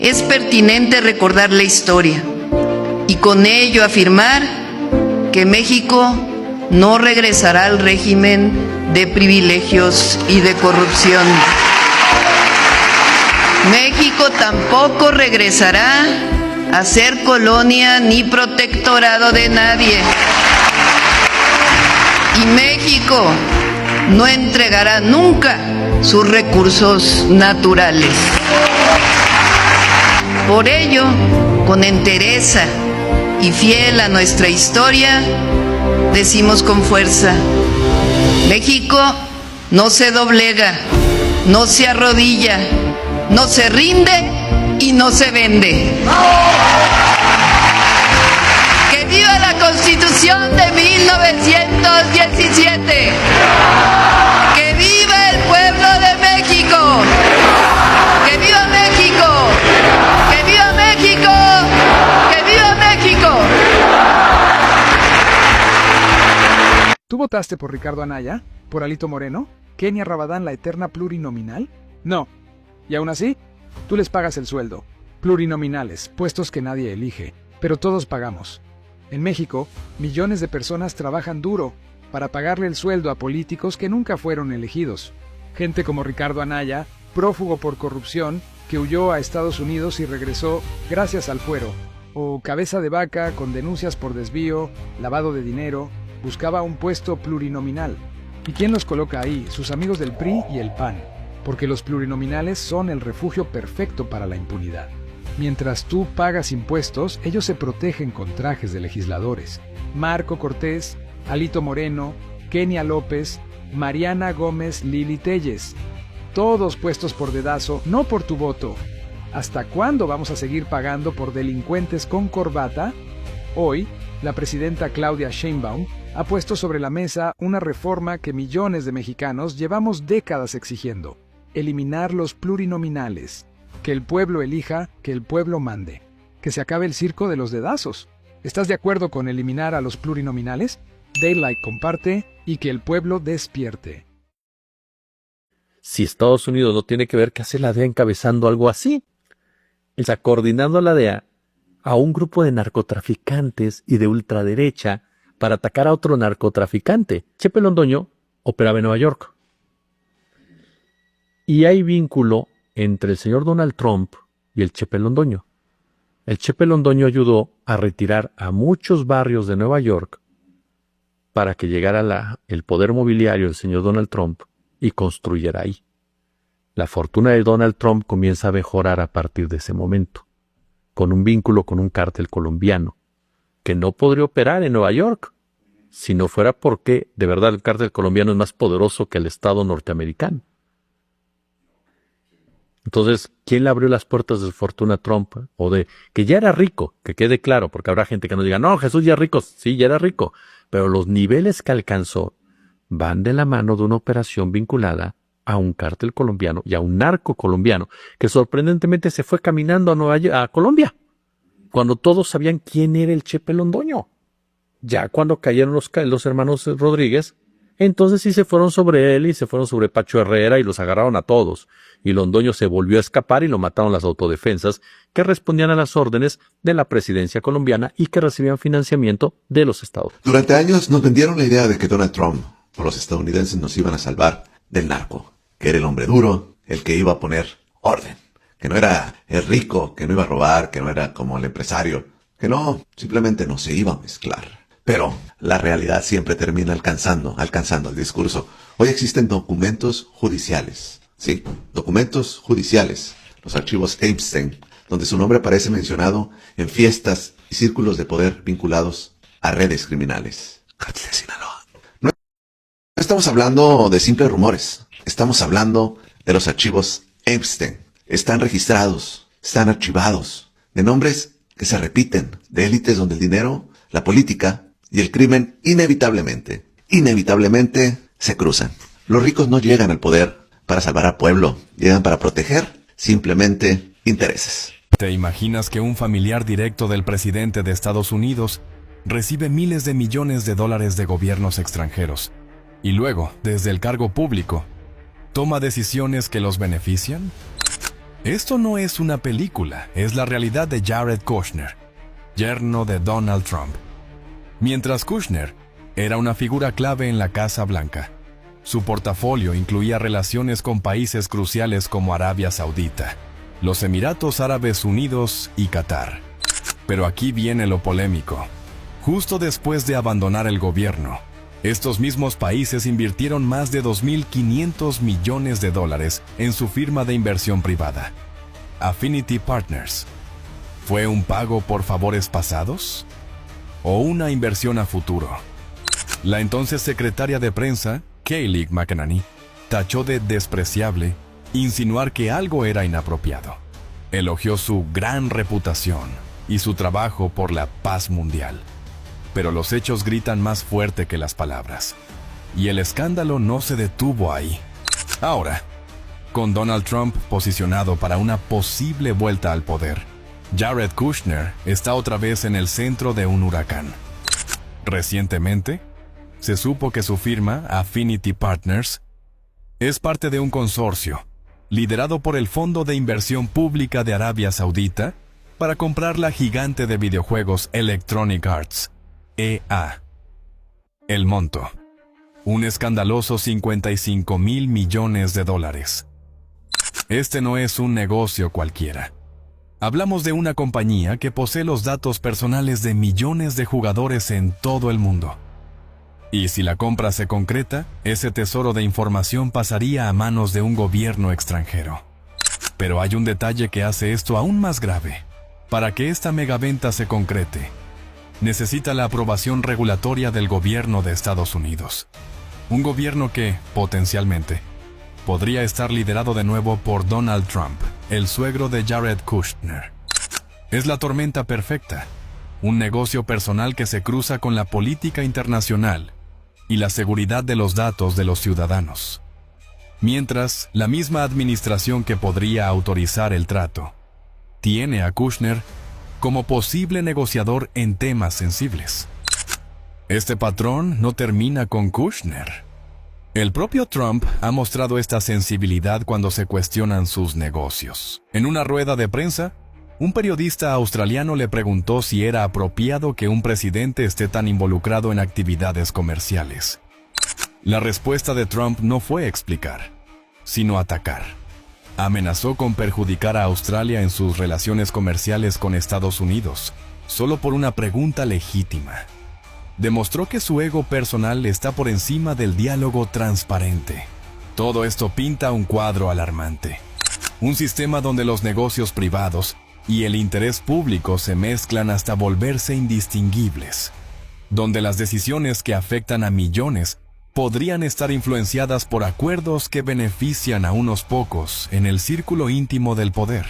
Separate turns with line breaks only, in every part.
Es pertinente recordar la historia y con ello afirmar que México no regresará al régimen de privilegios y de corrupción. México tampoco regresará a ser colonia ni protectorado de nadie. Y México no entregará nunca sus recursos naturales. Por ello, con entereza y fiel a nuestra historia, decimos con fuerza: México no se doblega, no se arrodilla, no se rinde y no se vende. ¡Que viva la Constitución de 1917! ¡Que viva el pueblo de México! ¡Que viva México! ¡Que viva México! ¡Que viva México!
¿Tú votaste por Ricardo Anaya? ¿Por Alito Moreno? ¿Kenia Rabadán, la eterna plurinominal? No. Y aún así, tú les pagas el sueldo. Plurinominales, puestos que nadie elige, pero todos pagamos. En México, millones de personas trabajan duro para pagarle el sueldo a políticos que nunca fueron elegidos. Gente como Ricardo Anaya, prófugo por corrupción, que huyó a Estados Unidos y regresó gracias al fuero. O Cabeza de Vaca, con denuncias por desvío, lavado de dinero, buscaba un puesto plurinominal. ¿Y quién los coloca ahí? Sus amigos del PRI y el PAN. Porque los plurinominales son el refugio perfecto para la impunidad. Mientras tú pagas impuestos, ellos se protegen con trajes de legisladores. Marco Cortés, Alito Moreno, Kenia López, Mariana Gómez Lili Telles. Todos puestos por dedazo, no por tu voto. ¿Hasta cuándo vamos a seguir pagando por delincuentes con corbata? Hoy, la presidenta Claudia Sheinbaum ha puesto sobre la mesa una reforma que millones de mexicanos llevamos décadas exigiendo: eliminar los plurinominales. Que el pueblo elija, que el pueblo mande. Que se acabe el circo de los dedazos. ¿Estás de acuerdo con eliminar a los plurinominales? Dale like, comparte y que el pueblo despierte.
Si Estados Unidos no tiene que ver, ¿qué hace la DEA encabezando algo así? Está coordinando a la DEA a un grupo de narcotraficantes y de ultraderecha para atacar a otro narcotraficante. Chepe Londoño operaba en Nueva York. Y hay vínculo entre el señor Donald Trump y el Chepe Londoño. El Chepe Londoño ayudó a retirar a muchos barrios de Nueva York para que llegara el poder mobiliario del señor Donald Trump y construyera ahí. La fortuna de Donald Trump comienza a mejorar a partir de ese momento, con un vínculo con un cártel colombiano, que no podría operar en Nueva York, si no fuera porque, de verdad, el cártel colombiano es más poderoso que el Estado norteamericano. Entonces, ¿quién le abrió las puertas de su fortuna a Trump? O de que ya era rico, que quede claro, porque habrá gente que nos diga: no, Jesús ya es rico. Sí, ya era rico, pero los niveles que alcanzó van de la mano de una operación vinculada a un cártel colombiano y a un narco colombiano, que sorprendentemente se fue caminando a Colombia, cuando todos sabían quién era el Chepe Londoño. Ya cuando cayeron los hermanos Rodríguez, entonces sí se fueron sobre él y se fueron sobre Pacho Herrera y los agarraron a todos. Y Londoño se volvió a escapar y lo mataron las autodefensas, que respondían a las órdenes de la presidencia colombiana y que recibían financiamiento de los Estados Unidos.
Durante años nos vendieron la idea de que Donald Trump o los estadounidenses nos iban a salvar del narco, que era el hombre duro, el que iba a poner orden, que no era el rico, que no iba a robar, que no era como el empresario, que no, simplemente no se iba a mezclar. Pero la realidad siempre termina alcanzando el discurso. Hoy existen documentos judiciales. Sí, documentos judiciales. Los archivos Epstein, donde su nombre aparece mencionado en fiestas y círculos de poder vinculados a redes criminales. Cártel de Sinaloa. No estamos hablando de simples rumores. Estamos hablando de los archivos Epstein. Están registrados, están archivados, de nombres que se repiten, de élites donde el dinero, la política y el crimen inevitablemente se cruzan. Los ricos no llegan al poder para salvar al pueblo, llegan para proteger simplemente intereses.
¿Te imaginas que un familiar directo del presidente de Estados Unidos recibe miles de millones de dólares de gobiernos extranjeros y luego, desde el cargo público, toma decisiones que los benefician? Esto no es una película, es la realidad de Jared Kushner, yerno de Donald Trump. Mientras Kushner era una figura clave en la Casa Blanca, su portafolio incluía relaciones con países cruciales como Arabia Saudita, los Emiratos Árabes Unidos y Qatar. Pero aquí viene lo polémico. Justo después de abandonar el gobierno, estos mismos países invirtieron más de 2.500 millones de dólares en su firma de inversión privada, Affinity Partners. ¿Fue un pago por favores pasados? ¿O una inversión a futuro? La entonces secretaria de prensa, Kayleigh McEnany, tachó de despreciable insinuar que algo era inapropiado. Elogió su gran reputación y su trabajo por la paz mundial. Pero los hechos gritan más fuerte que las palabras. Y el escándalo no se detuvo ahí. Ahora, con Donald Trump posicionado para una posible vuelta al poder, Jared Kushner está otra vez en el centro de un huracán. Recientemente, se supo que su firma, Affinity Partners, es parte de un consorcio liderado por el Fondo de Inversión Pública de Arabia Saudita para comprar la gigante de videojuegos Electronic Arts, EA. El monto, un escandaloso 55.000 millones de dólares. Este no es un negocio cualquiera. Hablamos de una compañía que posee los datos personales de millones de jugadores en todo el mundo. Y si la compra se concreta, ese tesoro de información pasaría a manos de un gobierno extranjero. Pero hay un detalle que hace esto aún más grave. Para que esta megaventa se concrete, necesita la aprobación regulatoria del gobierno de Estados Unidos. Un gobierno que, potencialmente, podría estar liderado de nuevo por Donald Trump, el suegro de Jared Kushner. Es la tormenta perfecta, un negocio personal que se cruza con la política internacional y la seguridad de los datos de los ciudadanos. Mientras, la misma administración que podría autorizar el trato tiene a Kushner como posible negociador en temas sensibles. Este patrón no termina con Kushner. El propio Trump ha mostrado esta sensibilidad cuando se cuestionan sus negocios. En una rueda de prensa, un periodista australiano le preguntó si era apropiado que un presidente esté tan involucrado en actividades comerciales. La respuesta de Trump no fue explicar, sino atacar. Amenazó con perjudicar a Australia en sus relaciones comerciales con Estados Unidos, solo por una pregunta legítima. Demostró que su ego personal está por encima del diálogo transparente. Todo esto pinta un cuadro alarmante. Un sistema donde los negocios privados y el interés público se mezclan hasta volverse indistinguibles. Donde las decisiones que afectan a millones podrían estar influenciadas por acuerdos que benefician a unos pocos en el círculo íntimo del poder.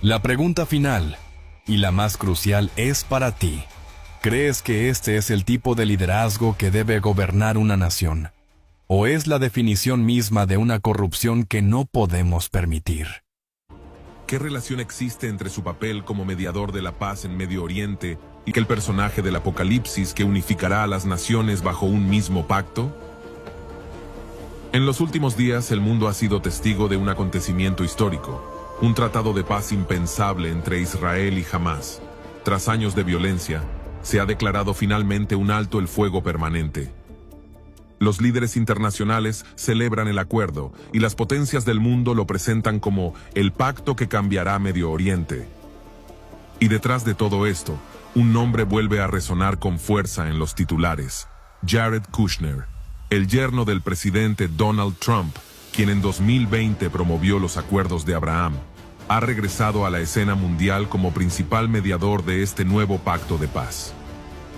La pregunta final, y la más crucial, es para ti. ¿Crees que este es el tipo de liderazgo que debe gobernar una nación? ¿O es la definición misma de una corrupción que no podemos permitir?
¿Qué relación existe entre su papel como mediador de la paz en Medio Oriente y el personaje del Apocalipsis que unificará a las naciones bajo un mismo pacto? En los últimos días, el mundo ha sido testigo de un acontecimiento histórico, un tratado de paz impensable entre Israel y Hamás. Tras años de violencia, se ha declarado finalmente un alto el fuego permanente. Los líderes internacionales celebran el acuerdo y las potencias del mundo lo presentan como el pacto que cambiará Medio Oriente. Y detrás de todo esto, un nombre vuelve a resonar con fuerza en los titulares: Jared Kushner, el yerno del presidente Donald Trump, quien en 2020 promovió los acuerdos de Abraham, ha regresado a la escena mundial como principal mediador de este nuevo pacto de paz.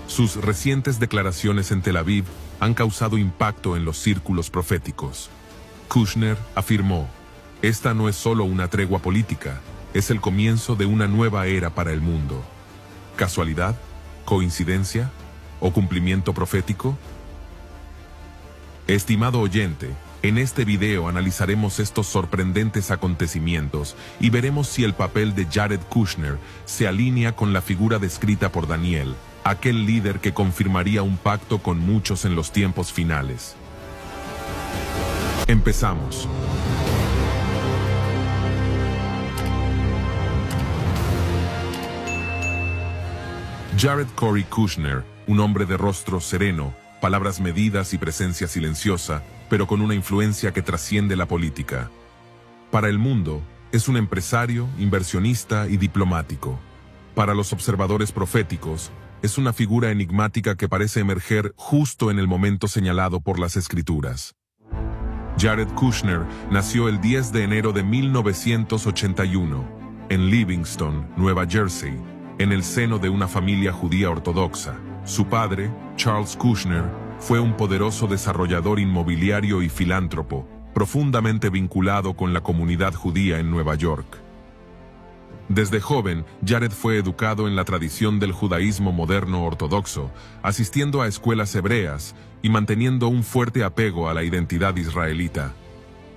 Sus recientes declaraciones en Tel Aviv han causado impacto en los círculos proféticos. Kushner afirmó: esta no es solo una tregua política, es el comienzo de una nueva era para el mundo. ¿Casualidad? ¿Coincidencia? ¿O cumplimiento profético? Estimado oyente, en este video analizaremos estos sorprendentes acontecimientos y veremos si el papel de Jared Kushner se alinea con la figura descrita por Daniel, aquel líder que confirmaría un pacto con muchos en los tiempos finales. Empezamos. Jared Cory Kushner, un hombre de rostro sereno, palabras medidas y presencia silenciosa, pero con una influencia que trasciende la política. Para el mundo, es un empresario, inversionista y diplomático. Para los observadores proféticos, es una figura enigmática que parece emerger justo en el momento señalado por las Escrituras. Jared Kushner nació el 10 de enero de 1981, en Livingston, Nueva Jersey, en el seno de una familia judía ortodoxa. Su padre, Charles Kushner, fue un poderoso desarrollador inmobiliario y filántropo, profundamente vinculado con la comunidad judía en Nueva York. Desde joven, Jared fue educado en la tradición del judaísmo moderno ortodoxo, asistiendo a escuelas hebreas y manteniendo un fuerte apego a la identidad israelita.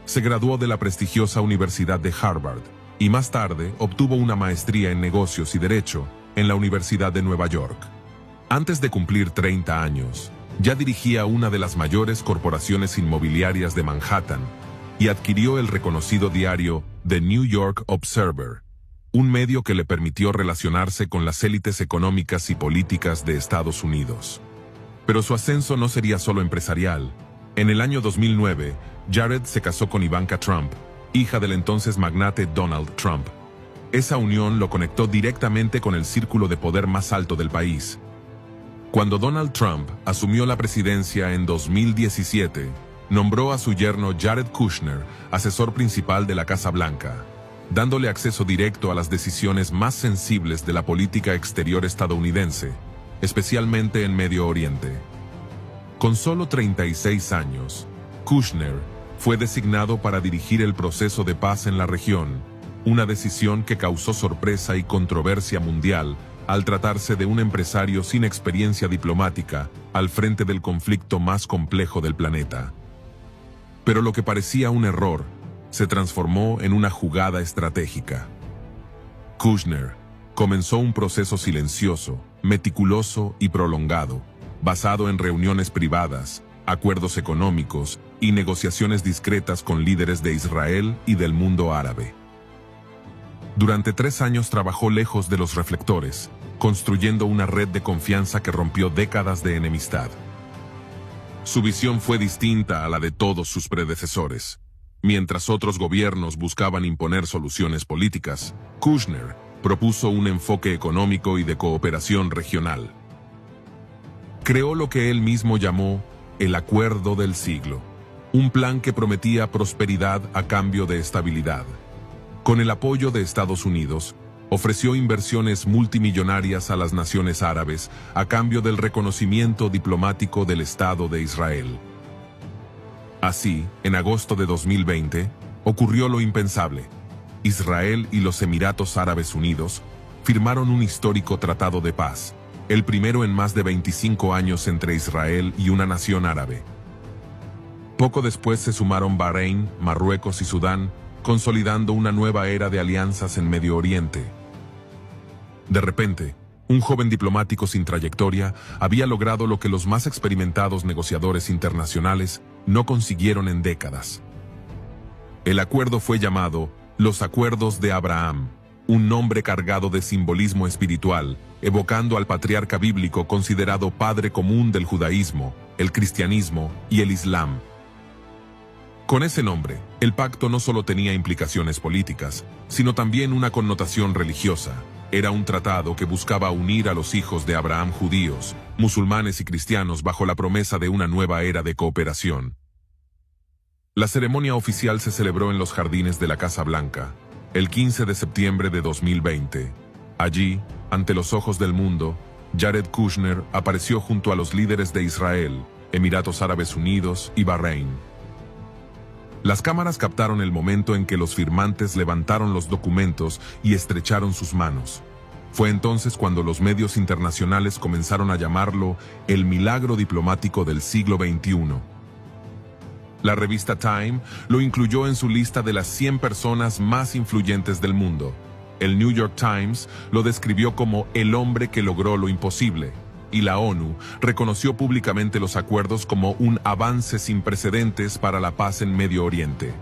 Se graduó de la prestigiosa Universidad de Harvard y más tarde obtuvo una maestría en negocios y derecho en la Universidad de Nueva York. Antes de cumplir 30 años, ya dirigía una de las mayores corporaciones inmobiliarias de Manhattan y adquirió el reconocido diario The New York Observer, un medio que le permitió relacionarse con las élites económicas y políticas de Estados Unidos. Pero su ascenso no sería solo empresarial. En el año 2009, Jared se casó con Ivanka Trump, hija del entonces magnate Donald Trump. Esa unión lo conectó directamente con el círculo de poder más alto del país. Cuando Donald Trump asumió la presidencia en 2017, nombró a su yerno Jared Kushner asesor principal de la Casa Blanca, dándole acceso directo a las decisiones más sensibles de la política exterior estadounidense, especialmente en Medio Oriente. Con solo 36 años, Kushner fue designado para dirigir el proceso de paz en la región, una decisión que causó sorpresa y controversia mundial al tratarse de un empresario sin experiencia diplomática al frente del conflicto más complejo del planeta. Pero lo que parecía un error se transformó en una jugada estratégica. Kushner comenzó un proceso silencioso, meticuloso y prolongado, basado en reuniones privadas, acuerdos económicos y negociaciones discretas con líderes de Israel y del mundo árabe. Durante 3 años trabajó lejos de los reflectores, construyendo una red de confianza que rompió décadas de enemistad. Su visión fue distinta a la de todos sus predecesores. Mientras otros gobiernos buscaban imponer soluciones políticas, Kushner propuso un enfoque económico y de cooperación regional. Creó lo que él mismo llamó el Acuerdo del Siglo, un plan que prometía prosperidad a cambio de estabilidad. Con el apoyo de Estados Unidos, ofreció inversiones multimillonarias a las naciones árabes a cambio del reconocimiento diplomático del Estado de Israel. Así, en agosto de 2020, ocurrió lo impensable. Israel y los Emiratos Árabes Unidos firmaron un histórico tratado de paz, el primero en más de 25 años entre Israel y una nación árabe. Poco después se sumaron Bahrein, Marruecos y Sudán, consolidando una nueva era de alianzas en Medio Oriente. De repente, un joven diplomático sin trayectoria había logrado lo que los más experimentados negociadores internacionales no consiguieron en décadas. El acuerdo fue llamado los Acuerdos de Abraham, un nombre cargado de simbolismo espiritual, evocando al patriarca bíblico considerado padre común del judaísmo, el cristianismo y el islam. Con ese nombre, el pacto no solo tenía implicaciones políticas, sino también una connotación religiosa. Era un tratado que buscaba unir a los hijos de Abraham judíos, musulmanes y cristianos bajo la promesa de una nueva era de cooperación. La ceremonia oficial se celebró en los jardines de la Casa Blanca, el 15 de septiembre de 2020. Allí, ante los ojos del mundo, Jared Kushner apareció junto a los líderes de Israel, Emiratos Árabes Unidos y Bahrein. Las cámaras captaron el momento en que los firmantes levantaron los documentos y estrecharon sus manos. Fue entonces cuando los medios internacionales comenzaron a llamarlo el milagro diplomático del siglo XXI. La revista Time lo incluyó en su lista de las 100 personas más influyentes del mundo. El New York Times lo describió como el hombre que logró lo imposible, y la ONU reconoció públicamente los acuerdos como un avance sin precedentes para la paz en Medio Oriente.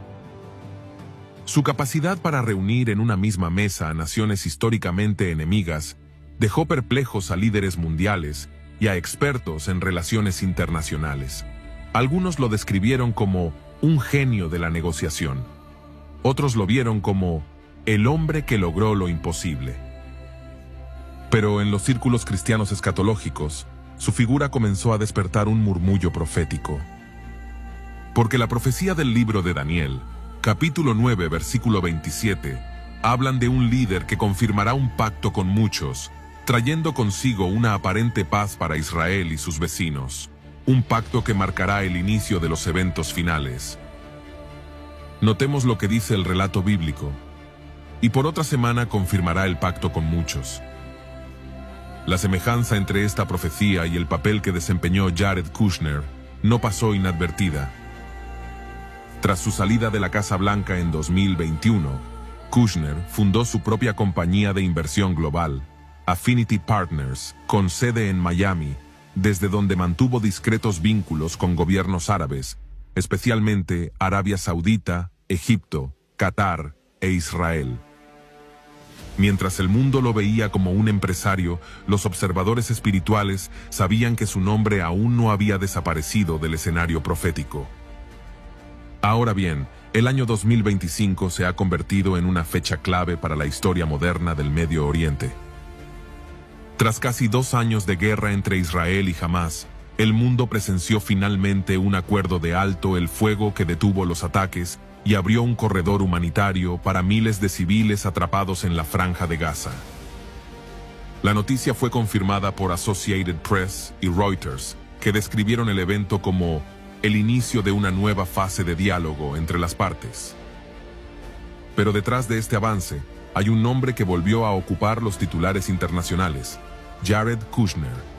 Su capacidad para reunir en una misma mesa a naciones históricamente enemigas dejó perplejos a líderes mundiales y a expertos en relaciones internacionales. Algunos lo describieron como un genio de la negociación. Otros lo vieron como el hombre que logró lo imposible. Pero en los círculos cristianos escatológicos, su figura comenzó a despertar un murmullo profético. Porque la profecía del libro de Daniel, capítulo 9, versículo 27, hablan de un líder que confirmará un pacto con muchos, trayendo consigo una aparente paz para Israel y sus vecinos, un pacto que marcará el inicio de los eventos finales. Notemos lo que dice el relato bíblico, y por otra semana confirmará el pacto con muchos. La semejanza entre esta profecía y el papel que desempeñó Jared Kushner no pasó inadvertida. Tras su salida de la Casa Blanca en 2021, Kushner fundó su propia compañía de inversión global, Affinity Partners, con sede en Miami, desde donde mantuvo discretos vínculos con gobiernos árabes, especialmente Arabia Saudita, Egipto, Qatar e Israel. Mientras el mundo lo veía como un empresario, los observadores espirituales sabían que su nombre aún no había desaparecido del escenario profético. Ahora bien, el año 2025 se ha convertido en una fecha clave para la historia moderna del Medio Oriente. Tras casi 2 años de guerra entre Israel y Hamás, el mundo presenció finalmente un acuerdo de alto el fuego que detuvo los ataques y abrió un corredor humanitario para miles de civiles atrapados en la Franja de Gaza. La noticia fue confirmada por Associated Press y Reuters, que describieron el evento como el inicio de una nueva fase de diálogo entre las partes. Pero detrás de este avance, hay un nombre que volvió a ocupar los titulares internacionales: Jared Kushner.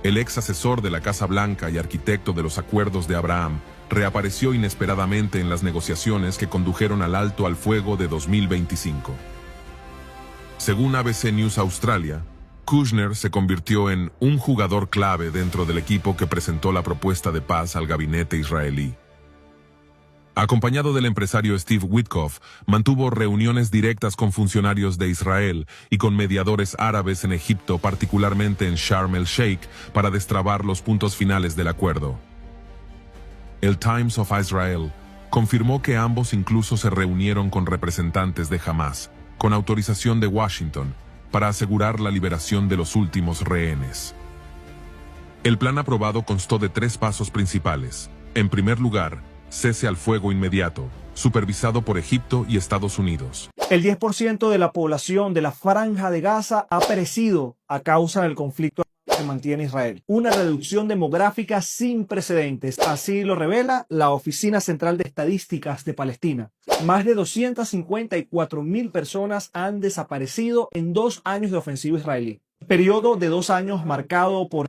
El ex asesor de la Casa Blanca y arquitecto de los acuerdos de Abraham reapareció inesperadamente en las negociaciones que condujeron al alto al fuego de 2025. Según ABC News Australia, Kushner se convirtió en un jugador clave dentro del equipo que presentó la propuesta de paz al gabinete israelí. Acompañado del empresario Steve Witkoff, mantuvo reuniones directas con funcionarios de Israel y con mediadores árabes en Egipto, particularmente en Sharm el Sheikh, para destrabar los puntos finales del acuerdo. El Times of Israel confirmó que ambos incluso se reunieron con representantes de Hamás, con autorización de Washington, para asegurar la liberación de los últimos rehenes. El plan aprobado constó de 3 pasos principales. En primer lugar, cese al fuego inmediato, supervisado por Egipto y Estados Unidos.
El 10% de la población de la Franja de Gaza ha perecido a causa del conflicto que mantiene Israel. Una reducción demográfica sin precedentes, así lo revela la Oficina Central de Estadísticas de Palestina. Más de 254.000 personas han desaparecido en 2 años de ofensiva israelí. Periodo de 2 años marcado por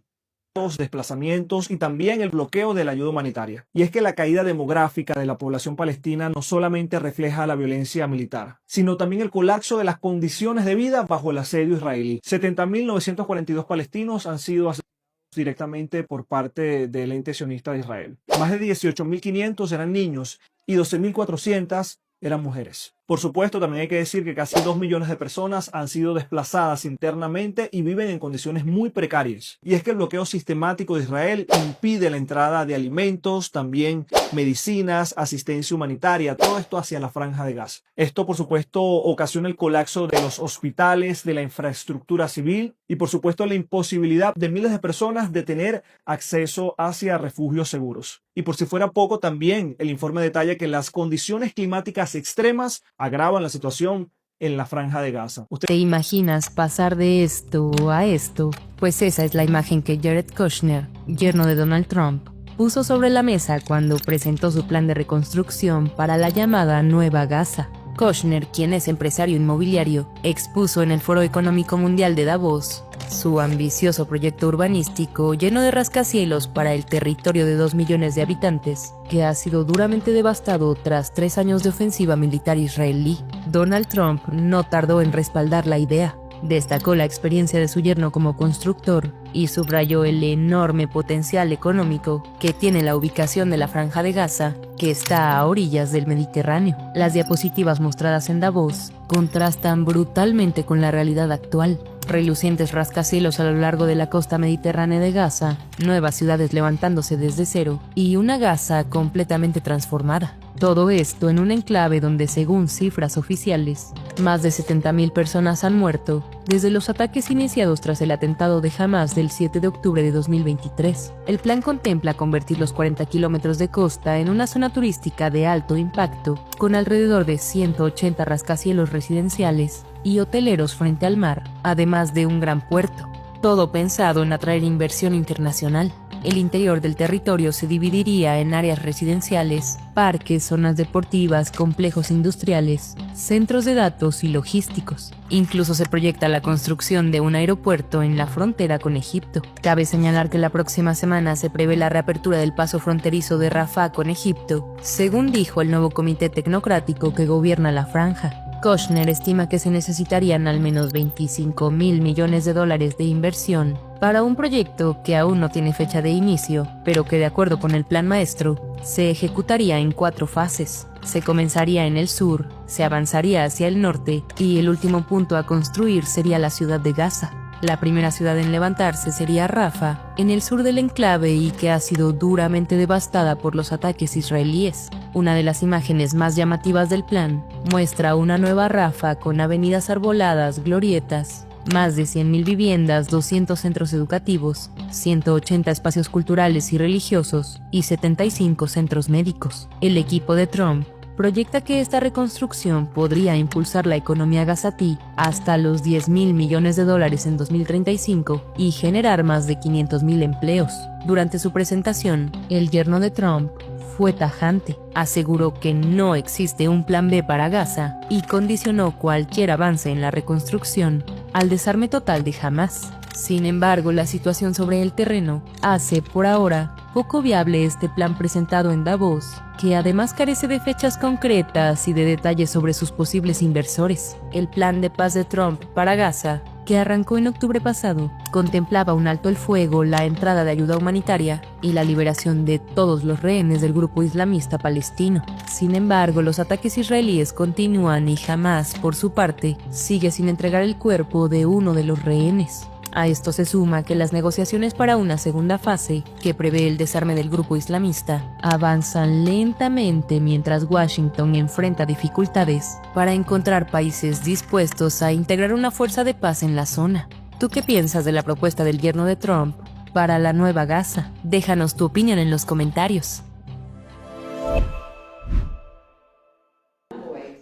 desplazamientos y también el bloqueo de la ayuda humanitaria. Y es que la caída demográfica de la población palestina no solamente refleja la violencia militar, sino también el colapso de las condiciones de vida bajo el asedio israelí. 70.942 palestinos han sido asesinados directamente por parte del ente sionista de Israel. Más de 18.500 eran niños y 12.400 eran mujeres. Por supuesto, también hay que decir que casi 2 millones de personas han sido desplazadas internamente y viven en condiciones muy precarias. Y es que el bloqueo sistemático de Israel impide la entrada de alimentos, también medicinas, asistencia humanitaria, todo esto hacia la Franja de Gaza. Esto, por supuesto, ocasiona el colapso de los hospitales, de la infraestructura civil y, por supuesto, la imposibilidad de miles de personas de tener acceso hacia refugios seguros. Y por si fuera poco, también el informe detalla que las condiciones climáticas extremas agravan la situación en la Franja de Gaza.
¿Te imaginas pasar de esto a esto? Pues esa es la imagen que Jared Kushner, yerno de Donald Trump, puso sobre la mesa cuando presentó su plan de reconstrucción para la llamada Nueva Gaza. Kushner, quien es empresario inmobiliario, expuso en el Foro Económico Mundial de Davos su ambicioso proyecto urbanístico lleno de rascacielos para el territorio de 2 millones de habitantes, que ha sido duramente devastado tras 3 años de ofensiva militar israelí. Donald Trump no tardó en respaldar la idea. Destacó la experiencia de su yerno como constructor y subrayó el enorme potencial económico que tiene la ubicación de la Franja de Gaza, que está a orillas del Mediterráneo. Las diapositivas mostradas en Davos contrastan brutalmente con la realidad actual. relucientes rascacielos a lo largo de la costa mediterránea de Gaza, nuevas ciudades levantándose desde cero y una Gaza completamente transformada. Todo esto en un enclave donde, según cifras oficiales, más de 70.000 personas han muerto desde los ataques iniciados tras el atentado de Hamas del 7 de octubre de 2023. El plan contempla convertir los 40 kilómetros de costa en una zona turística de alto impacto, con alrededor de 180 rascacielos residenciales y hoteleros frente al mar, además de un gran puerto. Todo pensado en atraer inversión internacional. El interior del territorio se dividiría en áreas residenciales, parques, zonas deportivas, complejos industriales, centros de datos y logísticos. Incluso se proyecta la construcción de un aeropuerto en la frontera con Egipto. Cabe señalar que la próxima semana se prevé la reapertura del paso fronterizo de Rafah con Egipto, según dijo el nuevo comité tecnocrático que gobierna la franja. Kushner estima que se necesitarían al menos $25.000 millones de inversión para un proyecto que aún no tiene fecha de inicio, pero que, de acuerdo con el plan maestro, se ejecutaría en 4 fases. Se comenzaría en el sur, se avanzaría hacia el norte y el último punto a construir sería la ciudad de Gaza. La primera ciudad en levantarse sería Rafah, en el sur del enclave y que ha sido duramente devastada por los ataques israelíes. Una de las imágenes más llamativas del plan muestra una nueva Rafah con avenidas arboladas, glorietas, más de 100.000 viviendas, 200 centros educativos, 180 espacios culturales y religiosos y 75 centros médicos. El equipo de Trump proyecta que esta reconstrucción podría impulsar la economía gazatí hasta los $10.000 millones en 2035 y generar más de 500.000 empleos. Durante su presentación, el yerno de Trump fue tajante. Aseguró que no existe un plan B para Gaza y condicionó cualquier avance en la reconstrucción al desarme total de Hamas. Sin embargo, la situación sobre el terreno hace, por ahora, poco viable este plan presentado en Davos, que además carece de fechas concretas y de detalles sobre sus posibles inversores. El plan de paz de Trump para Gaza, que arrancó en octubre pasado, contemplaba un alto el fuego, la entrada de ayuda humanitaria y la liberación de todos los rehenes del grupo islamista palestino. Sin embargo, los ataques israelíes continúan y Hamas, por su parte, sigue sin entregar el cuerpo de uno de los rehenes. A esto se suma que las negociaciones para una segunda fase, que prevé el desarme del grupo islamista, avanzan lentamente mientras Washington enfrenta dificultades para encontrar países dispuestos a integrar una fuerza de paz en la zona. ¿Tú qué piensas de la propuesta del yerno de Trump para la nueva Gaza? Déjanos tu opinión en los comentarios.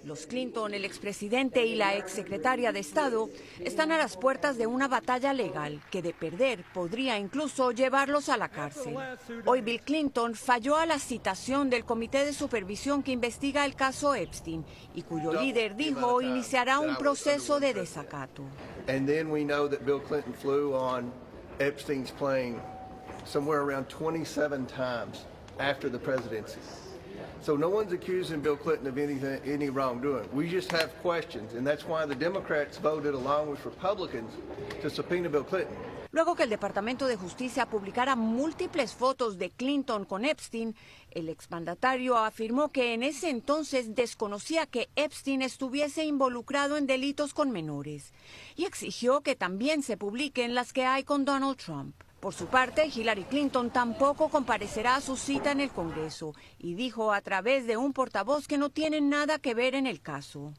Los Clinton, el expresidente y la exsecretaria de Estado están a las puertas de una batalla legal que, de perder, podría incluso llevarlos a la cárcel. Hoy Bill Clinton falló a la citación del comité de supervisión que investiga el caso Epstein y cuyo líder dijo iniciará un proceso de desacato.
And then we know that Bill Clinton flew on Epstein's plane somewhere around 27 times after the presidency. So no one's accusing Bill Clinton of any wrongdoing. We just have questions, and that's why the Democrats voted along with Republicans to subpoena Bill Clinton.
Luego que el Departamento de Justicia publicara múltiples fotos de Clinton con Epstein, el exmandatario afirmó que en ese entonces desconocía que Epstein estuviese involucrado en delitos con menores y exigió que también se publiquen las que hay con Donald Trump. Por su parte, Hillary Clinton tampoco comparecerá a su cita en el Congreso y dijo a través de un portavoz que no tiene nada que ver en el caso.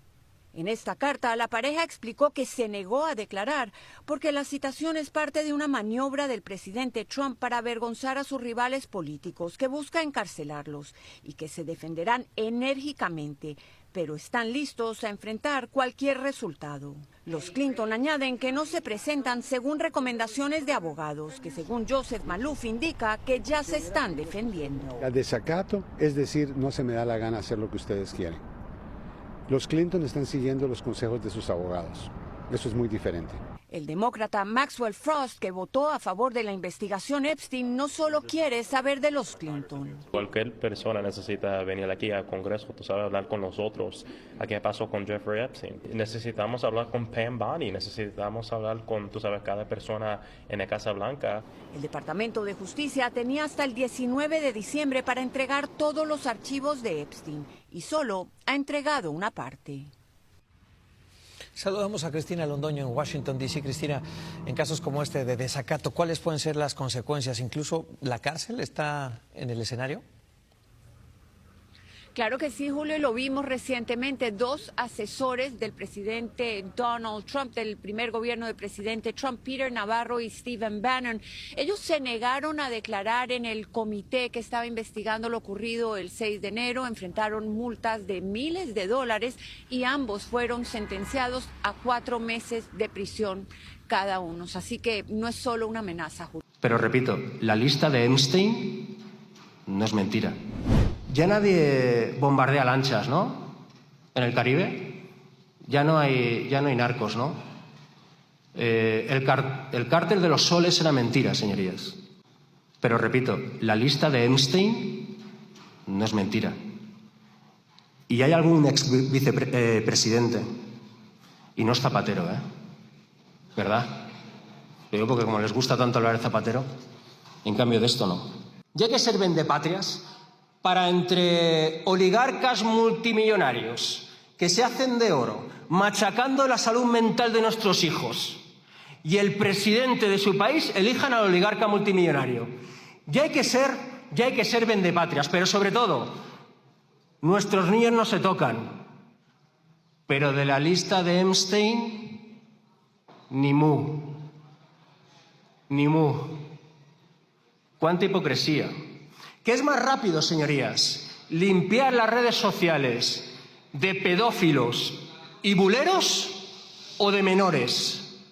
En esta carta, la pareja explicó que se negó a declarar porque la citación es parte de una maniobra del presidente Trump para avergonzar a sus rivales políticos que busca encarcelarlos y que se defenderán enérgicamente, pero están listos a enfrentar cualquier resultado. Los Clinton añaden que no se presentan según recomendaciones de abogados, que según Joseph Maloof indica que ya se están defendiendo.
El desacato es decir, no se me da la gana hacer lo que ustedes quieren. Los Clinton están siguiendo los consejos de sus abogados. Eso es muy diferente.
El demócrata Maxwell Frost, que votó a favor de la investigación Epstein, no solo quiere saber de los Clinton.
Cualquier persona necesita venir aquí al Congreso, tú sabes, hablar con nosotros. ¿A qué pasó con Jeffrey Epstein? Necesitamos hablar con Pam Bondi, necesitamos hablar con, tú sabes, cada persona en la Casa Blanca.
El Departamento de Justicia tenía hasta el 19 de diciembre para entregar todos los archivos de Epstein y solo ha entregado una parte.
Saludamos a Cristina Londoño en Washington, D.C. Cristina, en casos como este de desacato, ¿cuáles pueden ser las consecuencias? ¿Incluso la cárcel está en el escenario?
Claro que sí, Julio, lo vimos recientemente. 2 asesores del presidente Donald Trump, del primer gobierno del presidente Trump, Peter Navarro y Stephen Bannon, ellos se negaron a declarar en el comité que estaba investigando lo ocurrido el 6 de enero, enfrentaron multas de miles de dólares y ambos fueron sentenciados a 4 meses de prisión cada uno. Así que no es solo una amenaza, Julio.
Pero repito, la lista de Epstein no es mentira. Ya nadie bombardea lanchas, ¿no? En el Caribe. Ya no hay narcos, ¿no? El cártel de los soles era mentira, señorías. Pero repito, la lista de Epstein no es mentira. Y hay algún ex vicepresidente, y no es Zapatero, ¿eh? ¿Verdad? Lo digo porque como les gusta tanto hablar de Zapatero, en cambio de esto no. Ya hay que ser vendepatrias para entre oligarcas multimillonarios que se hacen de oro, machacando la salud mental de nuestros hijos, y el presidente de su país elijan al oligarca multimillonario. Ya hay que ser vendepatrias, pero sobre todo, nuestros niños no se tocan. Pero de la lista de Epstein, ni mu. Ni mu. ¡Cuánta hipocresía! ¿Qué es más rápido, señorías? ¿Limpiar las redes sociales de pedófilos y buleros o de menores?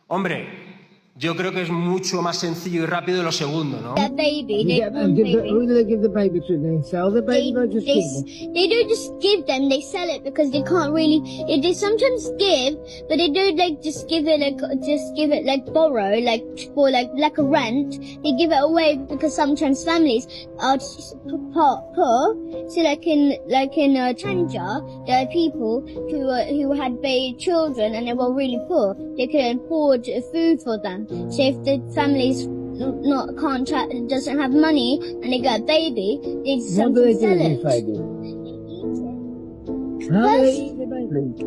Hombre, yo creo que es mucho más sencillo y rápido lo segundo, ¿no?
That baby, who do they give the baby to? They sell the baby or just give them? They don't just give them, they sell it because they can't really, they sometimes give, but they don't just give it like borrow, like for like a rent. They give it away because sometimes families are poor. So like in Tanja, there are people who had baby children and they were really poor. They couldn't afford food for them. So if the family's doesn't have money and they got a baby, they just sell it. They eat it. How do they eat the baby?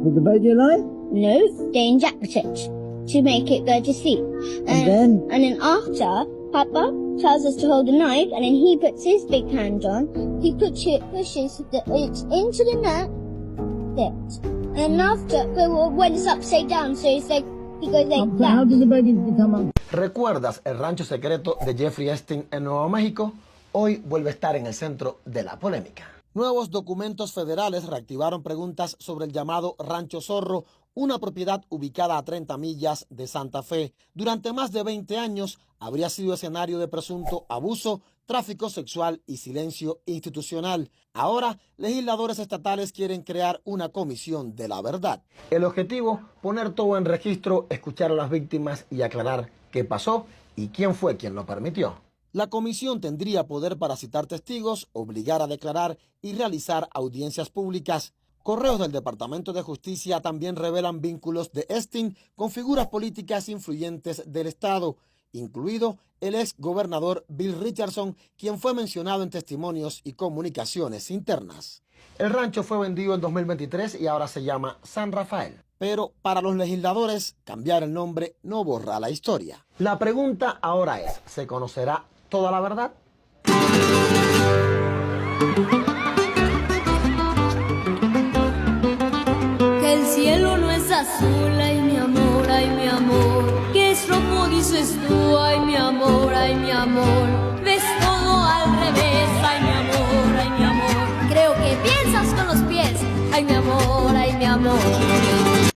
With the baby alive? No, they inject it to make it go to sleep. And then after, Papa tells us to hold a knife, and then he puts his big hand on. He pushes it into the net. And after, when it's upside down, so it's like.
¿Recuerdas el rancho secreto de Jeffrey Epstein en Nuevo México? Hoy vuelve a estar en el centro de la polémica. Nuevos documentos federales reactivaron preguntas sobre el llamado Rancho Zorro, una propiedad ubicada a 30 millas de Santa Fe. Durante más de 20 años habría sido escenario de presunto abuso, tráfico sexual y silencio institucional. Ahora, legisladores estatales quieren crear una comisión de la verdad. El objetivo, poner todo en registro, escuchar a las víctimas y aclarar qué pasó y quién fue quien lo permitió. La comisión tendría poder para citar testigos, obligar a declarar y realizar audiencias públicas. Correos del Departamento de Justicia también revelan vínculos de Epstein con figuras políticas influyentes del estado, incluido el ex gobernador Bill Richardson, quien fue mencionado en testimonios y comunicaciones internas. El rancho fue vendido en 2023 y ahora se llama San Rafael. Pero para los legisladores, cambiar el nombre no borra la historia. La pregunta ahora es, ¿se conocerá toda la verdad?
Que el cielo no es azul, ay mi amor, que es rojo dices tú, ay mi amor, ves todo al revés, ay mi amor, creo que piensas con los pies, ay mi amor,